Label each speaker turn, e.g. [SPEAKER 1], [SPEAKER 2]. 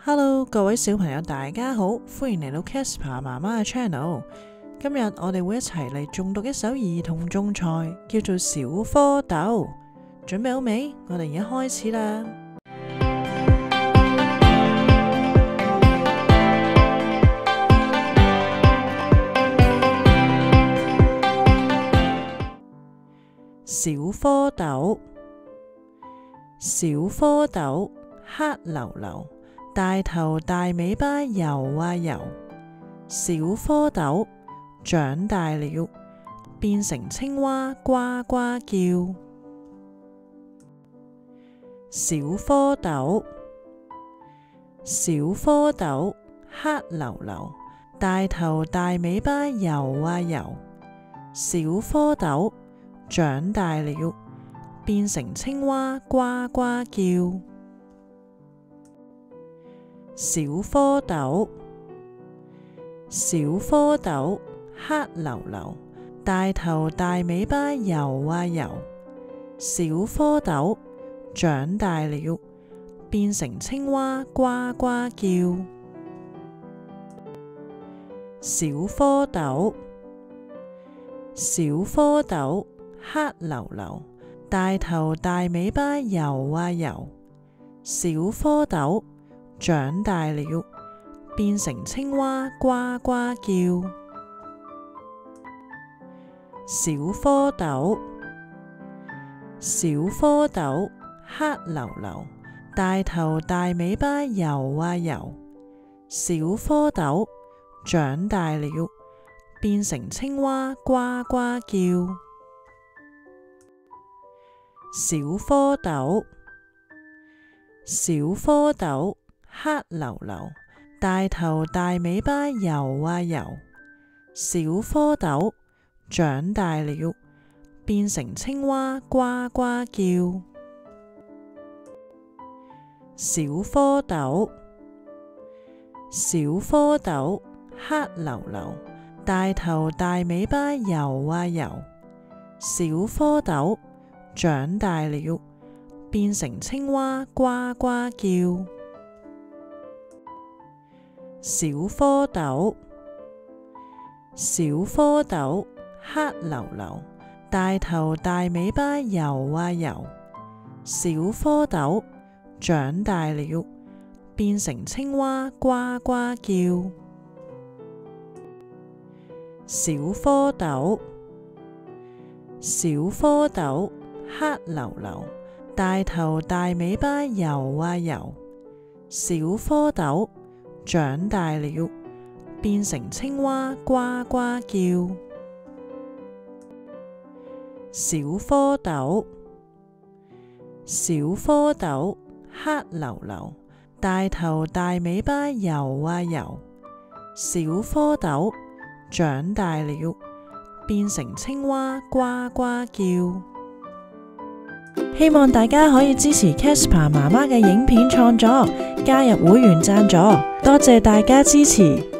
[SPEAKER 1] Hello， 各位小朋友大家好，歡迎嚟到 Casper 媽媽嘅 channel。今日我哋會一齊嚟誦讀一首兒童種菜，叫做小蝌蚪。準備好未？我哋而家開始啦。小蝌蚪，小蝌蚪黑溜溜，大頭大尾巴游啊游。小蝌蚪長大了，變成青蛙呱呱叫。小蝌蚪，小蝌蚪黑溜溜，大頭大尾巴游啊游。小蝌蚪長大了，變成青蛙呱呱叫。小蝌蚪，小蝌蚪黑溜溜，大頭大尾巴游啊游。小蝌蚪長大了，變成青蛙呱呱叫。小蝌蚪，小蝌蚪黑溜溜，大頭大尾巴游啊游。小蝌蚪長大了，變成青蛙呱呱叫。小蝌蚪，小蝌蚪黑溜溜，大頭大尾巴游啊游。小蝌蚪長大了，變成青蛙呱呱叫。小蝌蚪，小蝌蚪黑溜溜，大頭大尾巴游啊游。小蝌蚪長大了，變成青蛙呱呱叫。小蝌蚪，小蝌蚪黑溜溜，大頭大尾巴游啊游。小蝌蚪長大了，變成青蛙呱呱叫。小蝌蚪，小蝌蚪黑溜溜，大頭大尾巴游啊游。小蝌蚪長大了，變成青蛙呱呱叫。小蝌蚪，小蝌蚪黑溜溜，大頭大尾巴游啊游。小蝌蚪長大了，變成青蛙呱呱叫。小蝌蚪，小蝌蚪黑溜溜，大頭大尾巴游啊游。小蝌蚪長大了，變成青蛙呱呱叫。希望大家可以支持 Casper 媽媽嘅影片創作，加入會員贊助，多謝大家支持。